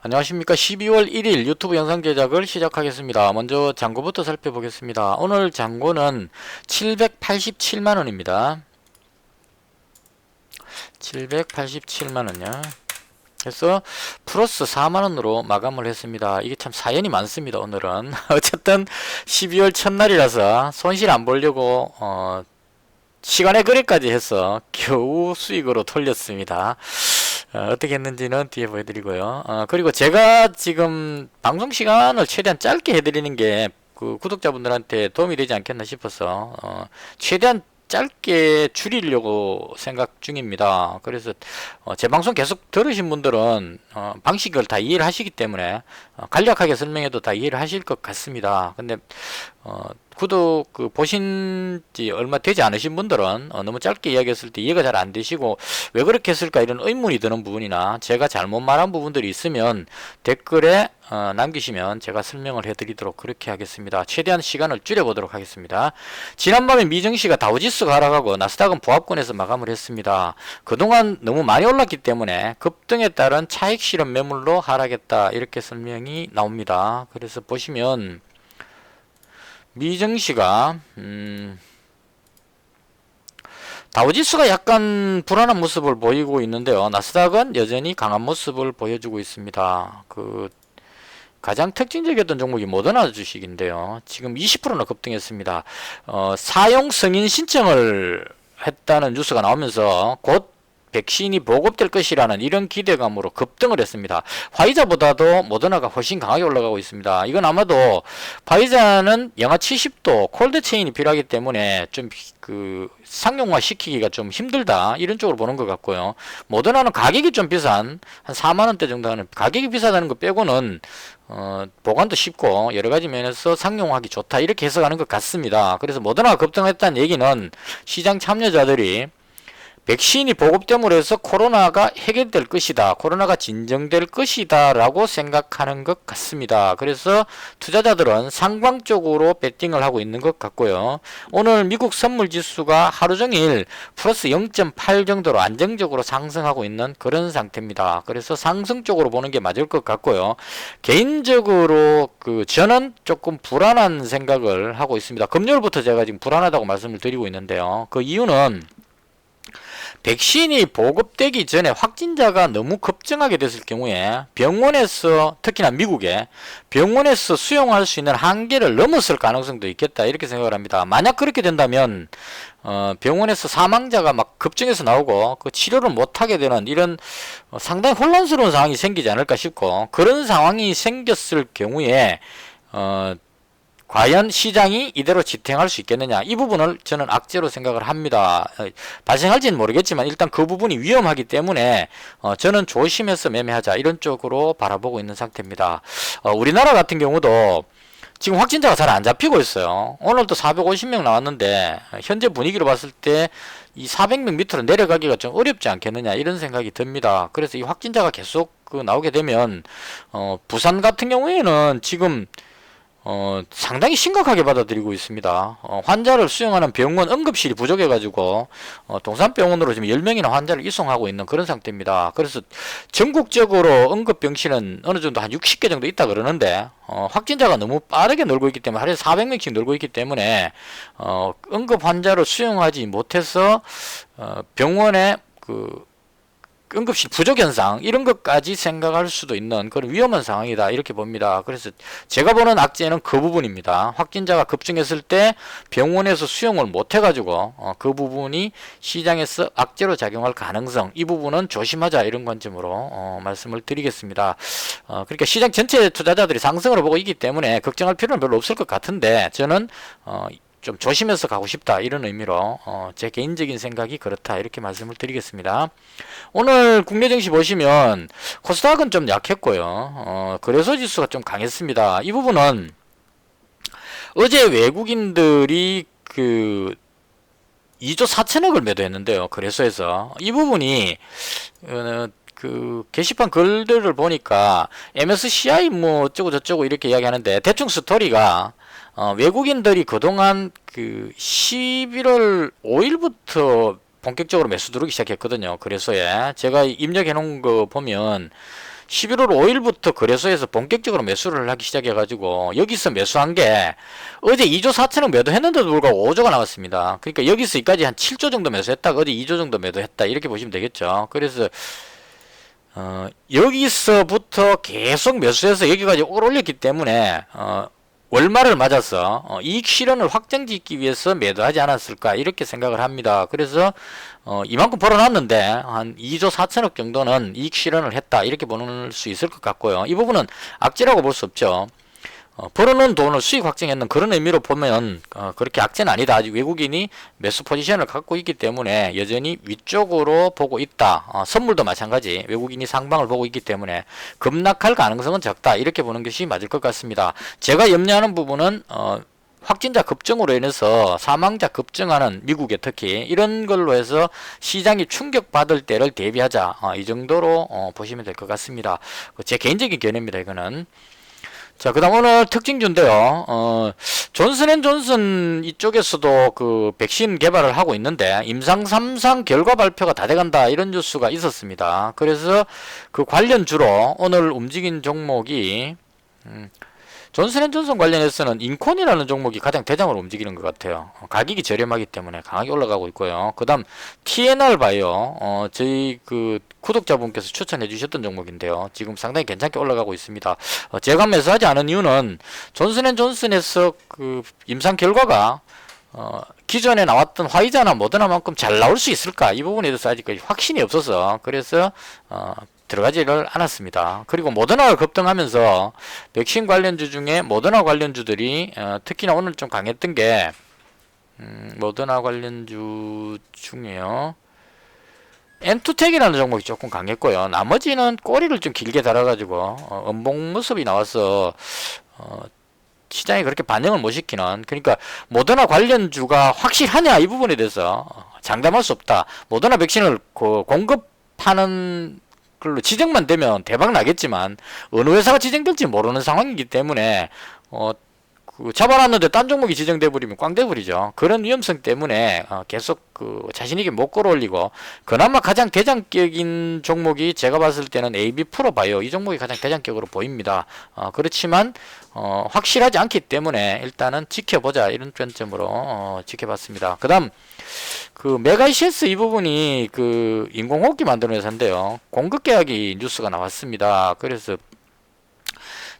안녕하십니까. 12월 1일 유튜브 영상 제작을 시작하겠습니다. 먼저 잔고부터 살펴보겠습니다. 오늘 잔고는 787만원입니다. 787만원요. 그래서 플러스 4만원으로 마감을 했습니다. 이게 참 사연이 많습니다. 오늘은 어쨌든 12월 첫날이라서 손실 안 보려고 시간의 거래까지 해서 겨우 수익으로 돌렸습니다. 어떻게 했는지는 뒤에 보여드리고요. 그리고 제가 지금 방송 시간을 최대한 짧게 해드리는 게 그 구독자분들한테 도움이 되지 않겠나 싶어서 최대한 짧게 줄이려고 생각 중입니다. 그래서 제 방송 계속 들으신 분들은 방식을 다 이해를 하시기 때문에 간략하게 설명해도 다 이해를 하실 것 같습니다. 근데 구독 보신 지 얼마 되지 않으신 분들은 너무 짧게 이야기했을 때 이해가 잘 안 되시고 왜 그렇게 했을까 이런 의문이 드는 부분이나 제가 잘못 말한 부분들이 있으면 댓글에 남기시면 제가 설명을 해드리도록 그렇게 하겠습니다. 최대한 시간을 줄여보도록 하겠습니다. 지난밤에 미증시가 다우지수가 하락하고 나스닥은 보합권에서 마감을 했습니다. 그동안 너무 많이 올랐기 때문에 급등에 따른 차익 실현 매물로 하락했다 이렇게 설명이 나옵니다. 그래서 보시면 미증시가 다우지수가 약간 불안한 모습을 보이고 있는데요. 나스닥은 여전히 강한 모습을 보여주고 있습니다. 가장 특징적이었던 종목이 모더나 주식인데요. 지금 20%나 급등했습니다. 사용 승인 신청을 했다는 뉴스가 나오면서 곧 백신이 보급될 것이라는 이런 기대감으로 급등을 했습니다. 화이자보다도 모더나가 훨씬 강하게 올라가고 있습니다. 이건 아마도 화이자는 영하 70도 콜드 체인이 필요하기 때문에 좀 상용화 시키기가 좀 힘들다 이런 쪽으로 보는 것 같고요. 모더나는 가격이 좀 비싼 한 4만원대 정도 하는 가격이 비싸다는 거 빼고는 보관도 쉽고 여러가지 면에서 상용화하기 좋다 이렇게 해석하는 것 같습니다. 그래서 모더나가 급등했다는 얘기는 시장 참여자들이 백신이 보급됨으로 해서 코로나가 해결될 것이다. 코로나가 진정될 것이다. 라고 생각하는 것 같습니다. 그래서 투자자들은 상방적으로 베팅을 하고 있는 것 같고요. 오늘 미국 선물지수가 하루 종일 플러스 0.8 정도로 안정적으로 상승하고 있는 그런 상태입니다. 그래서 상승 쪽으로 보는 게 맞을 것 같고요. 개인적으로 저는 조금 불안한 생각을 하고 있습니다. 금요일부터 제가 지금 불안하다고 말씀을 드리고 있는데요. 그 이유는 백신이 보급되기 전에 확진자가 너무 급증하게 됐을 경우에 병원에서 특히나 미국에 병원에서 수용할 수 있는 한계를 넘었을 가능성도 있겠다 이렇게 생각을 합니다. 만약 그렇게 된다면 병원에서 사망자가 막 급증해서 나오고 그 치료를 못하게 되는 이런 상당히 혼란스러운 상황이 생기지 않을까 싶고 그런 상황이 생겼을 경우에 과연 시장이 이대로 지탱할 수 있겠느냐 이 부분을 저는 악재로 생각을 합니다. 발생할지는 모르겠지만 일단 그 부분이 위험하기 때문에 저는 조심해서 매매하자 이런 쪽으로 바라보고 있는 상태입니다. 우리나라 같은 경우도 지금 확진자가 잘 안 잡히고 있어요. 오늘도 450명 나왔는데 현재 분위기로 봤을 때 이 400명 밑으로 내려가기가 좀 어렵지 않겠느냐 이런 생각이 듭니다. 그래서 이 확진자가 계속 나오게 되면 부산 같은 경우에는 지금 상당히 심각하게 받아들이고 있습니다. 환자를 수용하는 병원 응급실이 부족해가지고 동산병원으로 지금 10명이나 환자를 이송하고 있는 그런 상태입니다. 그래서 전국적으로 응급병실은 어느 정도 한 60개 정도 있다 그러는데 확진자가 너무 빠르게 늘고 있기 때문에 하루에 400명씩 늘고 있기 때문에 응급 환자를 수용하지 못해서 병원에 응급실 부족 현상 이런 것까지 생각할 수도 있는 그런 위험한 상황이다 이렇게 봅니다. 그래서 제가 보는 악재는 그 부분입니다. 확진자가 급증했을 때 병원에서 수용을 못 해가지고 그 부분이 시장에서 악재로 작용할 가능성 이 부분은 조심하자 이런 관점으로 말씀을 드리겠습니다. 그러니까 시장 전체 투자자들이 상승을 보고 있기 때문에 걱정할 필요는 별로 없을 것 같은데 저는 좀 조심해서 가고 싶다 이런 의미로 제 개인적인 생각이 그렇다 이렇게 말씀을 드리겠습니다. 오늘 국내 증시 보시면 코스닥은 좀 약했고요. 거래소 지수가 좀 강했습니다. 이 부분은 어제 외국인들이 2조 4천억을 매도했는데요. 거래소에서 이 부분이 게시판 글들을 보니까 MSCI 뭐 어쩌고 저쩌고 이렇게 이야기하는데 대충 스토리가 외국인들이 그동안 11월 5일부터 본격적으로 매수 들어오기 시작했거든요. 그래서에 제가 입력해 놓은 거 보면 11월 5일부터 거래소에서 본격적으로 매수를 하기 시작해가지고 여기서 매수한 게 어제 2조 4천억 매도했는데도 불구하고 5조가 나왔습니다. 그러니까 여기서 여기까지 한 7조 정도 매수했다가 어제 2조 정도 매도했다 이렇게 보시면 되겠죠. 그래서 여기서부터 계속 매수해서 여기까지 올렸기 때문에 월말을 맞아서 이익 실현을 확정짓기 위해서 매도하지 않았을까 이렇게 생각을 합니다. 그래서 이만큼 벌어놨는데 한 2조 4천억 정도는 이익 실현을 했다 이렇게 보는 수 있을 것 같고요. 이 부분은 악재라고 볼 수 없죠. 벌어놓은 돈을 수익 확정했는 그런 의미로 보면 그렇게 악재는 아니다. 아직 외국인이 매수 포지션을 갖고 있기 때문에 여전히 위쪽으로 보고 있다. 선물도 마찬가지 외국인이 상방을 보고 있기 때문에 급락할 가능성은 적다 이렇게 보는 것이 맞을 것 같습니다. 제가 염려하는 부분은 확진자 급증으로 인해서 사망자 급증하는 미국에 특히 이런 걸로 해서 시장이 충격받을 때를 대비하자 이 정도로 보시면 될 것 같습니다. 제 개인적인 견해입니다. 이거는. 자, 그 다음 오늘 특징주인데요. 존슨앤존슨 이쪽에서도 그 백신 개발을 하고 있는데 임상 3상 결과 발표가 다 돼간다 이런 뉴스가 있었습니다. 그래서 그 관련주로 오늘 움직인 종목이 존슨앤존슨 관련해서는 인콘이라는 종목이 가장 대장으로 움직이는 것 같아요. 가격이 저렴하기 때문에 강하게 올라가고 있고요. 그 다음 TNR 바이오 저희 그 구독자분께서 추천해 주셨던 종목인데요. 지금 상당히 괜찮게 올라가고 있습니다. 제가 매수하지 않은 이유는 존슨앤존슨에서 그 임상 결과가 기존에 나왔던 화이자나 모더나만큼 잘 나올 수 있을까 이 부분에 대해서 아직까지 확신이 없어서 그래서 들어가지를 않았습니다. 그리고 모더나가 급등하면서 백신 관련주 중에 모더나 관련주들이 특히나 오늘 좀 강했던 게 모더나 관련주 중에요. 엔투텍이라는 종목이 조금 강했고요. 나머지는 꼬리를 좀 길게 달아가지고 음봉 모습이 나와서 시장이 그렇게 반영을 못 시키는 그러니까 모더나 관련주가 확실하냐 이 부분에 대해서 장담할 수 없다. 모더나 백신을 공급하는 걸로 지정만 되면 대박 나겠지만 어느 회사가 지정될지 모르는 상황이기 때문에 그 잡아놨는데 딴 종목이 지정돼 버리면 꽝 돼 버리죠. 그런 위험성 때문에 계속 그 자신있게 못 끌어올리고 그나마 가장 대장격인 종목이 제가 봤을 때는 AB 프로바이오 이 종목이 가장 대장격으로 보입니다. 그렇지만 확실하지 않기 때문에 일단은 지켜보자 이런 관점으로 지켜봤습니다. 그 다음 그 메가이시스 이 부분이 그 인공호흡기 만드는 회사인데요. 공급 계약이 뉴스가 나왔습니다. 그래서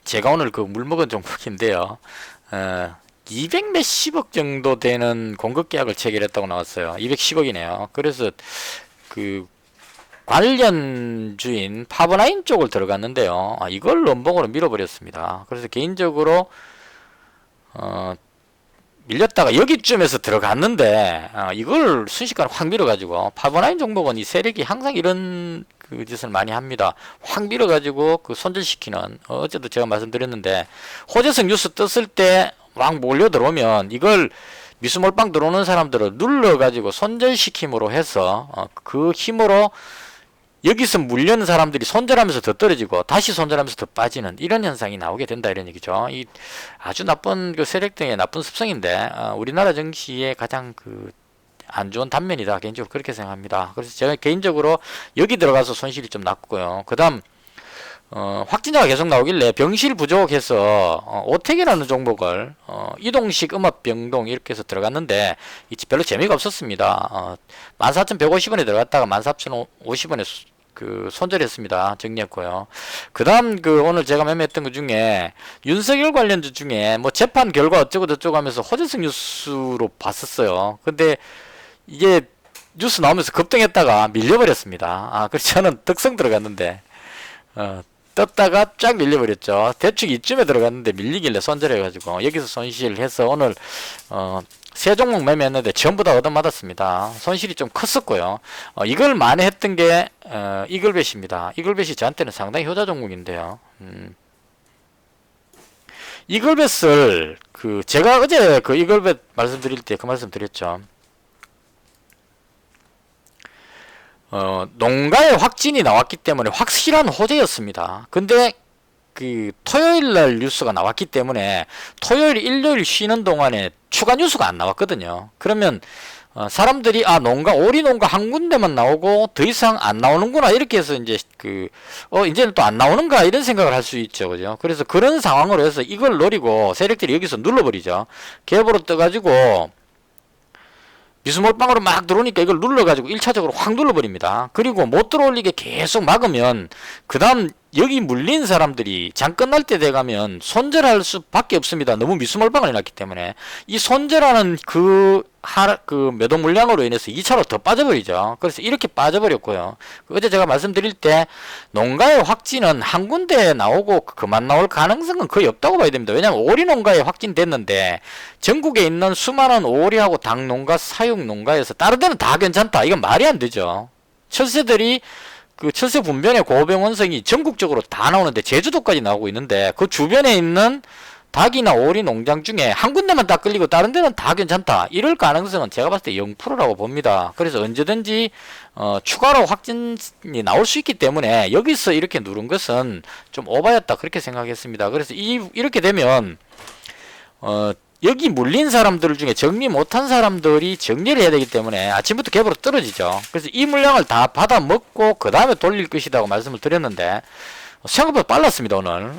제가 오늘 그 물먹은 종목인데요. 200 몇십억 정도 되는 공급 계약을 체결했다고 나왔어요. 210억이네요. 그래서 그 관련주인 파버나인 쪽을 들어갔는데요. 이걸 럼봉으로 밀어버렸습니다. 그래서 개인적으로 밀렸다가 여기쯤에서 들어갔는데 이걸 순식간에 확 밀어가지고 파버나인 종목은 이 세력이 항상 이런 그 짓을 많이 합니다. 확 밀어가지고 그 손절시키는 어제도 제가 말씀드렸는데 호재성 뉴스 떴을 때 막 몰려 들어오면 이걸 미수몰빵 들어오는 사람들을 눌러가지고 손절시킴으로 해서 그 힘으로 여기서 물려는 사람들이 손절하면서 더 떨어지고 다시 손절하면서 더 빠지는 이런 현상이 나오게 된다 이런 얘기죠. 이 아주 나쁜 그 세력 등의 나쁜 습성인데 우리나라 증시의 가장 그 안 좋은 단면이다 개인적으로 그렇게 생각합니다. 그래서 제가 개인적으로 여기 들어가서 손실이 좀 났고요. 그 다음 확진자가 계속 나오길래 병실 부족해서 오텍이라는 종목을 이동식 음압병동 이렇게 해서 들어갔는데 별로 재미가 없었습니다. 14,150원에 들어갔다가 14,050원에 그 손절했습니다. 정리했고요. 그 다음 그 오늘 제가 매매했던 것 중에 윤석열 관련주 중에 뭐 재판 결과 어쩌고 저쩌고 하면서 호재성 뉴스로 봤었어요. 근데 이게 뉴스 나오면서 급등했다가 밀려버렸습니다. 그래서 저는 득성 들어갔는데 떴다가 쫙 밀려버렸죠. 대충 이쯤에 들어갔는데 밀리길래 손절해가지고 여기서 손실해서 오늘 세 종목 매매했는데 전부 다 얻어맞았습니다. 손실이 좀 컸었고요. 이걸 만회했던 게 이글벳입니다. 이글벳이 저한테는 상당히 효자 종목인데요. 이글벳을 그 제가 어제 그 이글벳 말씀드릴 때 그 말씀 드렸죠. 농가의 확진이 나왔기 때문에 확실한 호재였습니다. 근데 그 토요일날 뉴스가 나왔기 때문에 토요일 일요일 쉬는 동안에 추가 뉴스가 안 나왔거든요. 그러면 사람들이 오리 농가 한 군데만 나오고 더 이상 안 나오는구나 이렇게 해서 이제 이제는 또 안 나오는가 이런 생각을 할 수 있죠, 그죠? 그래서 그런 상황으로 해서 이걸 노리고 세력들이 여기서 눌러버리죠. 갭으로 떠가지고 미수몰빵으로 막 들어오니까 이걸 눌러가지고 1차적으로 확 눌러버립니다. 그리고 못 들어올리게 계속 막으면 그 다음 여기 물린 사람들이 장 끝날 때 돼가면 손절할 수밖에 없습니다. 너무 미수몰빵을 해놨기 때문에 이 손절하는 그 매도 물량으로 인해서 2차로 더 빠져버리죠. 그래서 이렇게 빠져버렸고요. 어제 제가 말씀드릴 때 농가의 확진은 한 군데 나오고 그만 나올 가능성은 거의 없다고 봐야 됩니다. 왜냐하면 오리 농가에 확진됐는데 전국에 있는 수많은 오리하고 닭 농가, 사육 농가에서 다른 데는 다 괜찮다. 이건 말이 안 되죠. 철새들이 철새 분변의 고병원성이 전국적으로 다 나오는데 제주도까지 나오고 있는데 그 주변에 있는 닭이나 오리 농장 중에 한 군데만 딱 끌리고 다른 데는 다 괜찮다. 이럴 가능성은 제가 봤을 때 0%라고 봅니다. 그래서 언제든지 추가로 확진이 나올 수 있기 때문에 여기서 이렇게 누른 것은 좀 오바였다 그렇게 생각했습니다. 그래서 이렇게 되면 여기 물린 사람들 중에 정리 못한 사람들이 정리를 해야 되기 때문에 아침부터 갭으로 떨어지죠. 그래서 이 물량을 다 받아 먹고 그 다음에 돌릴 것이라고 말씀을 드렸는데 생각보다 빨랐습니다. 오늘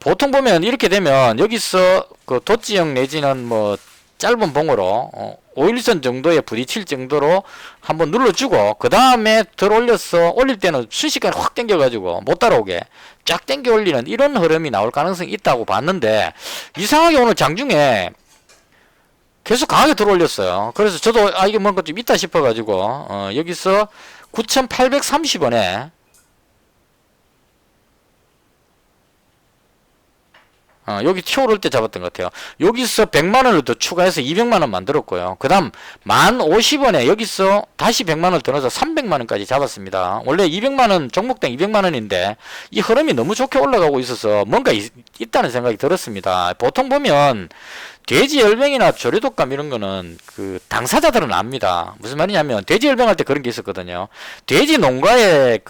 보통 보면 이렇게 되면 여기서 그 도지형 내지는 뭐 짧은 봉으로 5일선 정도에 부딪힐 정도로 한번 눌러주고 그 다음에 들어올려서 올릴 때는 순식간에 확 당겨가지고 못 따라오게 쫙 당겨 올리는 이런 흐름이 나올 가능성이 있다고 봤는데 이상하게 오늘 장중에 계속 강하게 들어올렸어요. 그래서 저도 이게 뭔가 좀 있다 싶어가지고 여기서 9,830원에 여기 튀어오를 때 잡았던 것 같아요. 여기서 100만원을 더 추가해서 200만원 만들었고요. 그 다음 1050원에 여기서 다시 100만원을 더 넣어서 300만원까지 잡았습니다. 원래 200만원 종목당 200만원인데 이 흐름이 너무 좋게 올라가고 있어서 뭔가 있다는 생각이 들었습니다. 보통 보면 돼지열병이나 조류독감 이런 거는 그 당사자들은 압니다. 무슨 말이냐면 돼지열병 할 때 그런 게 있었거든요. 돼지 농가에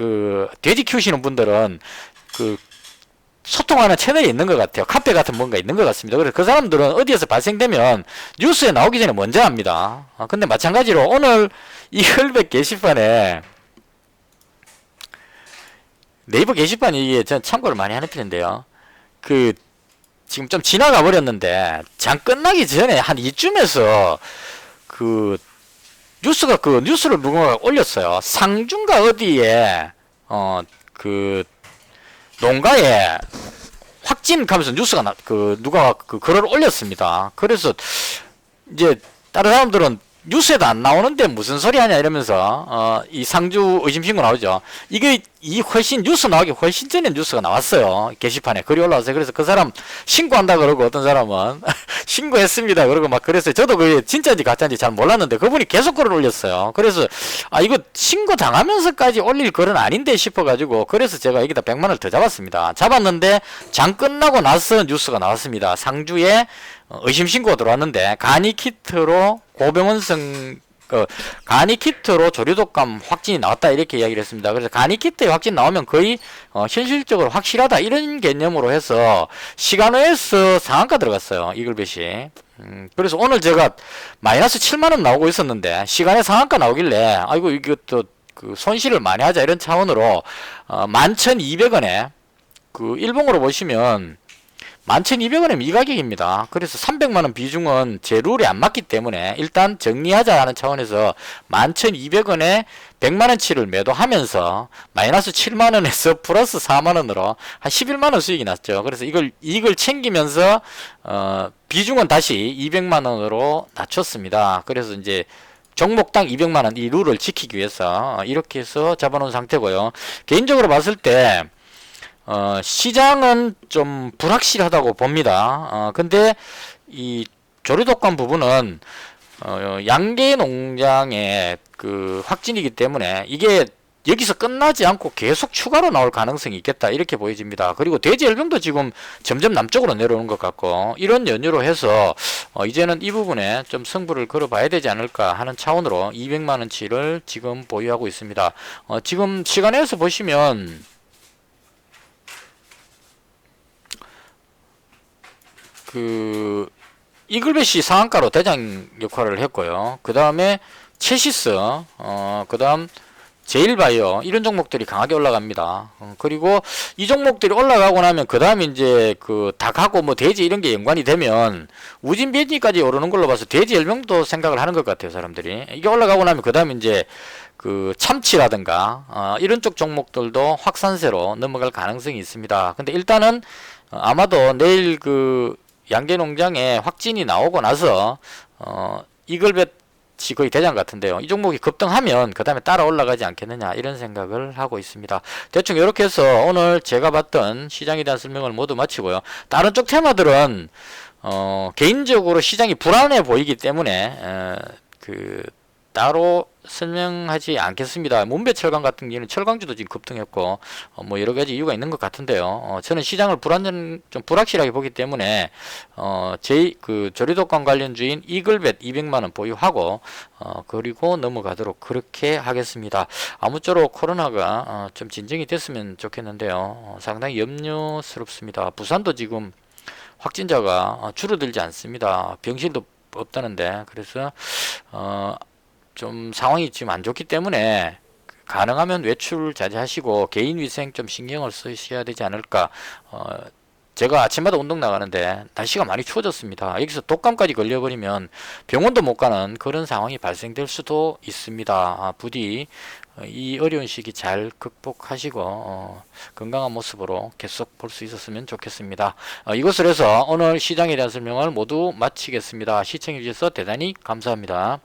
돼지 키우시는 분들은 소통하는 채널이 있는 것 같아요. 카페 같은 뭔가 있는 것 같습니다. 그래서 그 사람들은 어디에서 발생되면 뉴스에 나오기 전에 먼저 합니다. 근데 마찬가지로 오늘 이 혈백 게시판에 네이버 게시판이 이게 전 참고를 많이 하는 편인데요. 지금 좀 지나가 버렸는데 장 끝나기 전에 한 이쯤에서 뉴스를 누군가 올렸어요. 상중가 어디에 농가에 확진 하면서 뉴스가 누가 글을 올렸습니다. 그래서 이제 다른 사람들은 뉴스에도 안 나오는데 무슨 소리 하냐 이러면서 이 상주 의심신고 나오죠. 훨씬 뉴스 나오기 훨씬 전에 뉴스가 나왔어요. 게시판에 글이 올라왔어요. 그래서 그 사람 신고한다 그러고 어떤 사람은 신고했습니다 그러고 막 그랬어요. 저도 그게 진짜인지 가짜인지 잘 몰랐는데 그분이 계속 글을 올렸어요. 그래서 이거 신고 당하면서까지 올릴 글은 아닌데 싶어가지고 그래서 제가 여기다 100만원을 더 잡았습니다. 잡았는데 장 끝나고 나서 뉴스가 나왔습니다. 상주에 의심신고가 들어왔는데 간이키트로 고병원성 간이키트로 조류독감 확진이 나왔다 이렇게 이야기를 했습니다. 그래서 간이키트에 확진 나오면 거의 현실적으로 확실하다 이런 개념으로 해서 시간외에서 상한가 들어갔어요. 이글벳이. 그래서 오늘 제가 마이너스 7만원 나오고 있었는데 시간에 상한가 나오길래 이것도 손실을 많이 하자 이런 차원으로 11,200원에 일봉으로 보시면 11,200원이면 이 가격입니다. 그래서 300만원 비중은 제 룰에 안 맞기 때문에 일단 정리하자 하는 차원에서 11,200원에 100만원치를 매도하면서 마이너스 7만원에서 플러스 4만원으로 한 11만원 수익이 났죠. 그래서 이걸 챙기면서 비중은 다시 200만원으로 낮췄습니다. 그래서 이제 종목당 200만원 이 룰을 지키기 위해서 이렇게 해서 잡아놓은 상태고요. 개인적으로 봤을 때 시장은 좀 불확실하다고 봅니다. 근데 이 조류독감 부분은 양계 농장의 확진이기 때문에 이게 여기서 끝나지 않고 계속 추가로 나올 가능성이 있겠다 이렇게 보여집니다. 그리고 돼지열병도 지금 점점 남쪽으로 내려오는 것 같고 이런 연유로 해서 이제는 이 부분에 좀 승부를 걸어봐야 되지 않을까 하는 차원으로 200만원치를 지금 보유하고 있습니다. 지금 시간에서 보시면 이글벳이 상한가로 대장 역할을 했고요. 그 다음에 체시스, 그 다음 제일바이오 이런 종목들이 강하게 올라갑니다. 그리고 이 종목들이 올라가고 나면 그 다음에 이제 그 닭하고 뭐 돼지 이런 게 연관이 되면 우진변이까지 오르는 걸로 봐서 돼지 열명도 생각을 하는 것 같아요, 사람들이. 이게 올라가고 나면 그 다음에 이제 그 참치라든가 이런 쪽 종목들도 확산세로 넘어갈 가능성이 있습니다. 근데 일단은 아마도 내일 그 양계농장에 확진이 나오고 나서 이글벳 거의 대장 같은데요. 이 종목이 급등하면 그 다음에 따라 올라가지 않겠느냐 이런 생각을 하고 있습니다. 대충 이렇게 해서 오늘 제가 봤던 시장에 대한 설명을 모두 마치고요. 다른 쪽 테마들은 개인적으로 시장이 불안해 보이기 때문에 그 따로 설명하지 않겠습니다. 문배철강 같은 경우는 철강주도 지금 급등했고 뭐 여러 가지 이유가 있는 것 같은데요. 저는 시장을 좀 불확실하게 보기 때문에 그 조리독감 관련주인 이글벳 200만 원 보유하고 그리고 넘어가도록 그렇게 하겠습니다. 아무쪼록 코로나가 좀 진정이 됐으면 좋겠는데요. 상당히 염려스럽습니다. 부산도 지금 확진자가 줄어들지 않습니다. 병실도 없다는데 그래서 좀 상황이 지금 안 좋기 때문에 가능하면 외출 자제하시고 개인위생 좀 신경을 쓰셔야 되지 않을까. 제가 아침마다 운동 나가는데 날씨가 많이 추워졌습니다. 여기서 독감까지 걸려버리면 병원도 못 가는 그런 상황이 발생될 수도 있습니다. 부디 이 어려운 시기 잘 극복하시고 건강한 모습으로 계속 볼 수 있었으면 좋겠습니다. 이것을 해서 오늘 시장에 대한 설명을 모두 마치겠습니다. 시청해 주셔서 대단히 감사합니다.